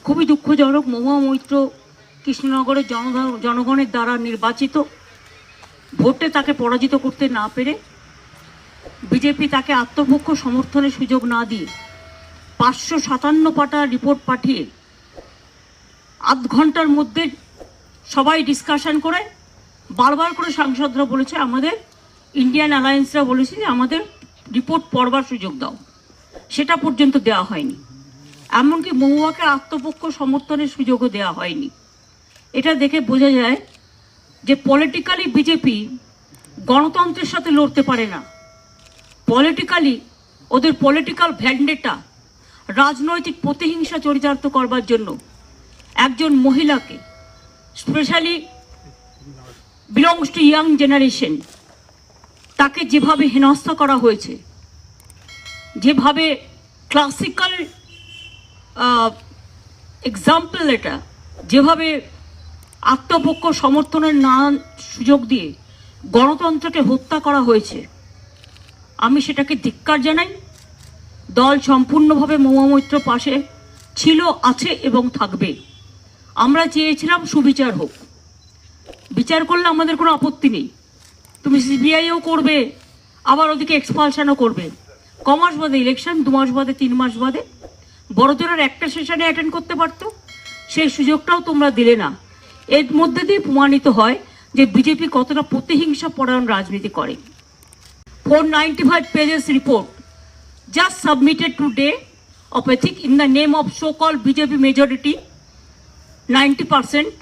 খুবই দুঃখজনক, মহুয়া মৈত্র কৃষ্ণনগরের জনগণের দ্বারা নির্বাচিত, ভোটে তাকে পরাজিত করতে না পেরে বিজেপি তাকে আত্মপক্ষ সমর্থনের সুযোগ না দিয়ে 557 পাতা রিপোর্ট পাঠিয়ে আধ ঘন্টার মধ্যে সবাই ডিসকাশন করে বারবার করে সাংসদরা বলেছে, আমাদের ইন্ডিয়ান অ্যালায়েন্সরা বলেছে যে আমাদের রিপোর্ট পড়বার সুযোগ দাও, সেটা পর্যন্ত দেওয়া হয়নি। এমনকি মহুয়াকে আত্মপক্ষ সমর্থনের সুযোগও দেওয়া হয়নি। এটা দেখে বোঝা যায় যে পলিটিক্যালি বিজেপি গণতন্ত্রের সাথে লড়তে পারে না। পলিটিক্যালি ওদের পলিটিক্যাল ভ্যান্ডেটা, রাজনৈতিক প্রতিহিংসা চরিতার্থ করবার জন্য একজন মহিলাকে, specially belongs too young generation, তাকে যেভাবে হেনস্থা করা হয়েছে, যেভাবে ক্লাসিক্যাল এক্সাম্পল, এটা যেভাবে আত্মপক্ষ সমর্থনের নানান সুযোগ দিয়ে গণতন্ত্রকে হত্যা করা হয়েছে, আমি সেটাকে ধিক্কার জানাই। দল সম্পূর্ণভাবে মহুয়া মৈত্র পাশে ছিল, আছে এবং থাকবে। আমরা চেয়েছিলাম সুবিচার হোক, বিচার করলে আমাদের কোনো আপত্তি নেই। তুমি সিবিআইও করবে, আবার ওদিকে এক্সপালশনও করবে। কমাস বাদে ইলেকশন, 2 মাস বাদে, 3 মাস বাদে বড়জোরের একটা সেশনে অ্যাটেন্ড করতে পারতো, সেই সুযোগটাও তোমরা দিলে না। এর মধ্যে দিয়ে প্রমাণিত হয় যে বিজেপি কতটা প্রতিহিংসা পরায়ণ রাজনীতি করে। 495 pages report just submitted today of ethics in the name of so-called BJP majority, 90%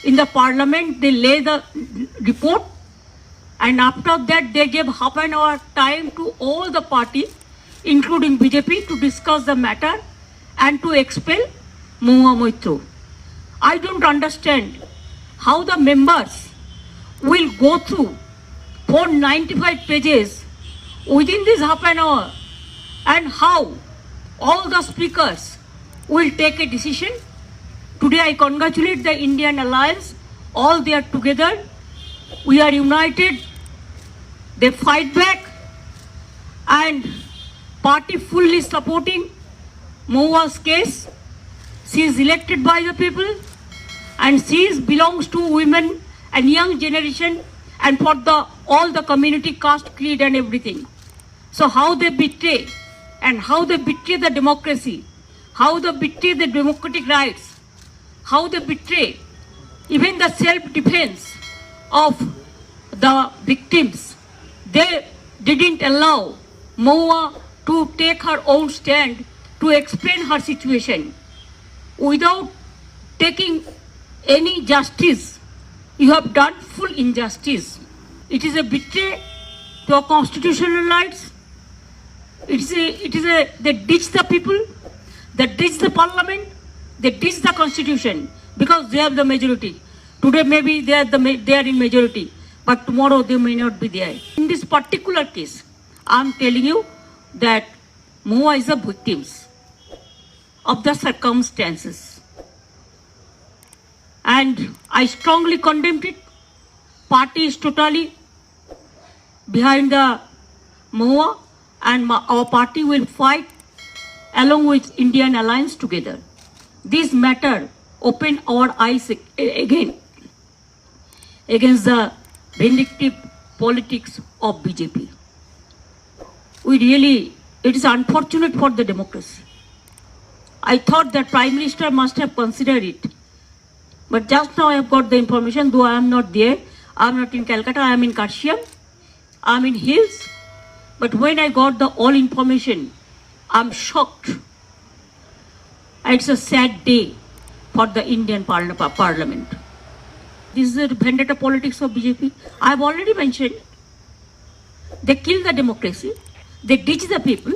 in the parliament. They lay the report, and after that they gave half an hour time to all the parties, including BJP, to discuss the matter and to expel Mahua Maitra. I don't understand how the members will go through 495 pages within this half an hour, and how all the speakers will take a decision. Today I congratulate the Indian Alliance. All they are together. We are united. They fight back, and party fully supporting Mahua's case. She is elected by the people, and she belongs to women and young generation, and for all the community, caste, creed and everything. So how they betray, and how they betray the democracy, how they betray the democratic rights, how they betray even the self-defense of the victims. They didn't allow Mahua to take her own stand to explain her situation. Without taking any justice, you have done full injustice. It is a betray to our constitutional rights. They ditch the people, they ditch the parliament, they ditch the constitution because they have the majority. Today maybe they are in majority, but tomorrow they may not be there. In this particular case, I am telling you that Mahua is a victim of the circumstances, and I strongly condemned it. Party is totally behind the Mahua, and our party will fight along with Indian Alliance together. This matter opened our eyes again against the vindictive politics of BJP. It is unfortunate for the democracy. I thought that Prime Minister must have considered it. But just now I have got the information, though I am not there. I am not in Calcutta, I am in Kashyap. I am in hills. But when I got the all information, I am shocked. It's a sad day for the Indian Parliament. This is the vendetta politics of BJP. I have already mentioned. They kill the democracy. They ditch the people.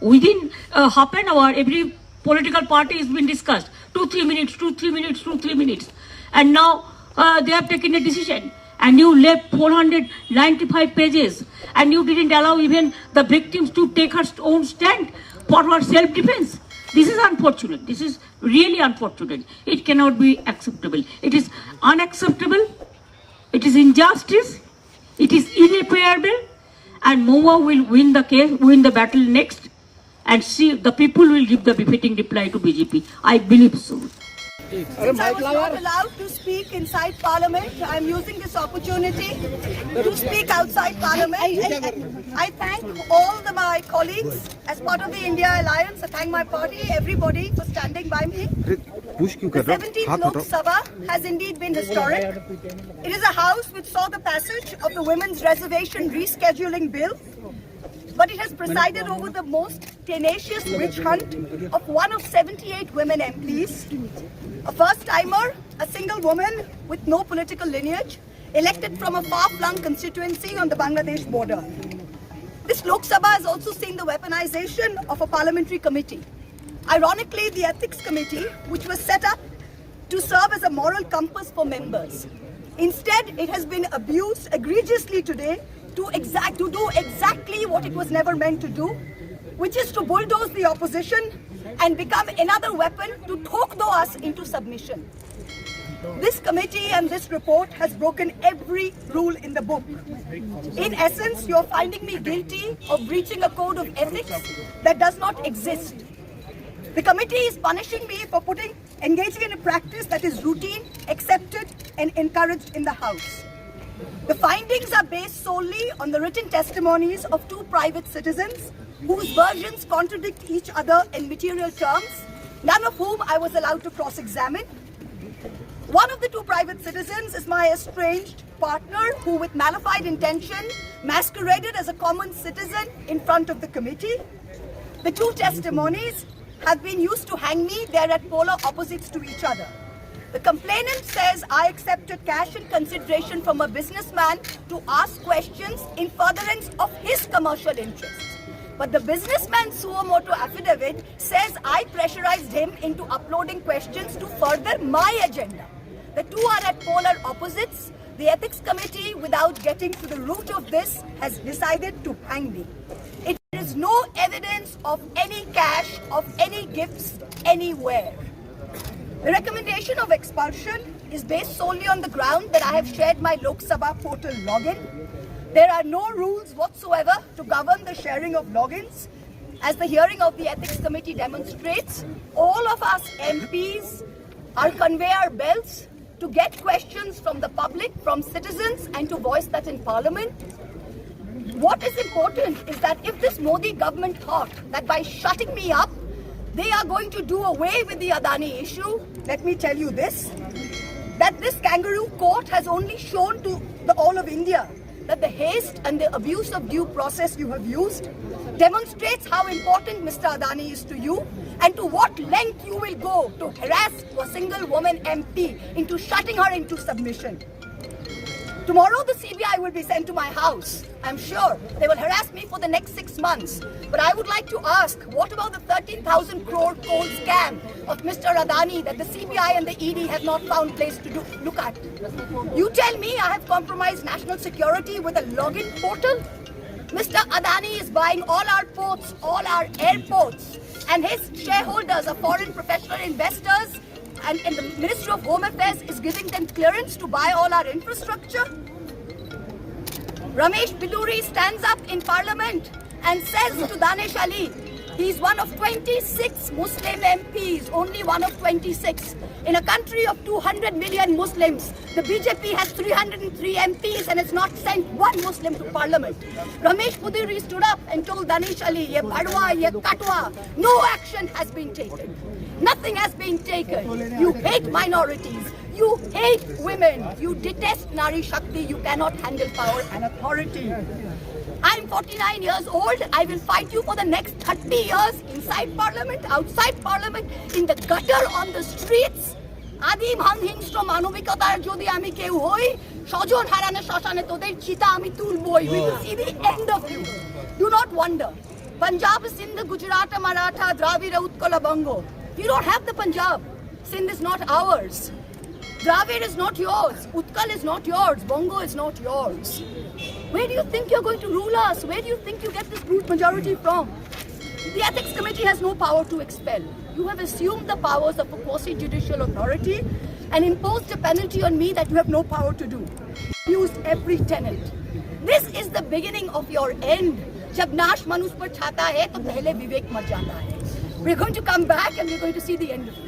Within half an hour, every political party has been discussed. 2-3 minutes, 2-3 minutes, 2-3 minutes. And now they have taken a decision. And you left 495 pages. And you didn't allow even the victims to take her own stand for her self-defense. This is unfortunate. This is really unfortunate. It cannot be acceptable. It is unacceptable. It is injustice. It is irreparable. And Mahua will win the case, win the battle next. and see the people will give the befitting reply to BJP. I believe so. Since I was not allowed to speak inside Parliament, I am using this opportunity to speak outside Parliament. I thank all my colleagues as part of the India Alliance. I thank my party, everybody for standing by me. The 17th Lok Sabha has indeed been historic. It is a house which saw the passage of the Women's Reservation Rescheduling Bill, but it has presided over the most tenacious witch hunt of one of 78 women MPs, a first-timer, a single woman with no political lineage, elected from a far-flung constituency on the Bangladesh border. This Lok Sabha has also seen the weaponization of a parliamentary committee. Ironically, the Ethics Committee, which was set up to serve as a moral compass for members. Instead, it has been abused egregiously today to do exactly what it was never meant to do, which is to bulldoze the opposition and become another weapon to tokdo us into submission. This committee and this report has broken every rule in the book. In essence, you're finding me guilty of breaching a code of ethics that does not exist. The committee is punishing me for engaging in a practice that is routine, accepted, and encouraged in the House. The findings are based solely on the written testimonies of two private citizens whose versions contradict each other in material terms, none of whom I was allowed to cross-examine. One of the two private citizens is my estranged partner who, with malified intention, masqueraded as a common citizen in front of the committee. The two testimonies have been used to hang me. They are at polar opposites to each other. The complainant says I accepted cash in consideration from a businessman to ask questions in furtherance of his commercial interests. But the businessman's suo motu affidavit says I pressurized him into uploading questions to further my agenda. The two are at polar opposites. The Ethics Committee, without getting to the root of this, has decided to hang me. It is no evidence of any cash, of any gifts, anywhere. The recommendation of expulsion is based solely on the ground that I have shared my Lok Sabha portal login. There are no rules whatsoever to govern the sharing of logins. As the hearing of the Ethics Committee demonstrates, all of us MPs are conveyor belts to get questions from the public, from citizens, and to voice that in Parliament. What is important is that if this Modi government thought that by shutting me up, they are going to do away with the Adani issue, let me tell you this, that this kangaroo court has only shown to all of India that the haste and the abuse of due process you have used demonstrates how important Mr. Adani is to you and to what length you will go to harass a single woman MP into shutting her into submission. Tomorrow the CBI will be sent to my house. I'm sure they will harass me for the next 6 months. But I would like to ask, what about the 13,000 crore coal scam of Mr. Adani that the CBI and the ED have not found place to look at? You tell me I have compromised national security with a login portal? Mr. Adani is buying all our ports, all our airports, and his shareholders are foreign professional investors, and the Ministry of Home Affairs is giving them clearance to buy all our infrastructure. Ramesh Biduri stands up in Parliament and says to Danish Ali, he's one of 26 Muslim MPs, only one of 26. In a country of 200 million Muslims, the BJP has 303 MPs and has not sent one Muslim to Parliament. Ramesh Biduri stood up and told Danish Ali, ye badwa, ye katwa, no action has been taken. Nothing has been taken. You hate minorities. You hate women. You detest Nari Shakti. You cannot handle power and authority. I'm 49 years old. I will fight you for the next 30 years inside Parliament, outside Parliament, in the gutter, on the streets. Adim Hanghingstra Manovikatar Jodi Ami Keu Hoi, Shojon Harana Shoshane Toder Chita Ami Tulboi. We will see the end of you. Do not wonder. Punjab, Sindh, Gujarat, Maratha, Dravida, Utkala, Bango. You don't have the Punjab. Sindh is not ours. Dravid is not yours. Utkal is not yours. Bongo is not yours. Where do you think you're going to rule us? Where do you think you get this brute majority from? The Ethics Committee has no power to expel. You have assumed the powers of a quasi-judicial authority and imposed a penalty on me that you have no power to do. Used every tenet. This is the beginning of your end. जब नाश मनुष्य पर छाता है तो पहले विवेक मर जाता है. We're going to come back and we're going to see the end of it.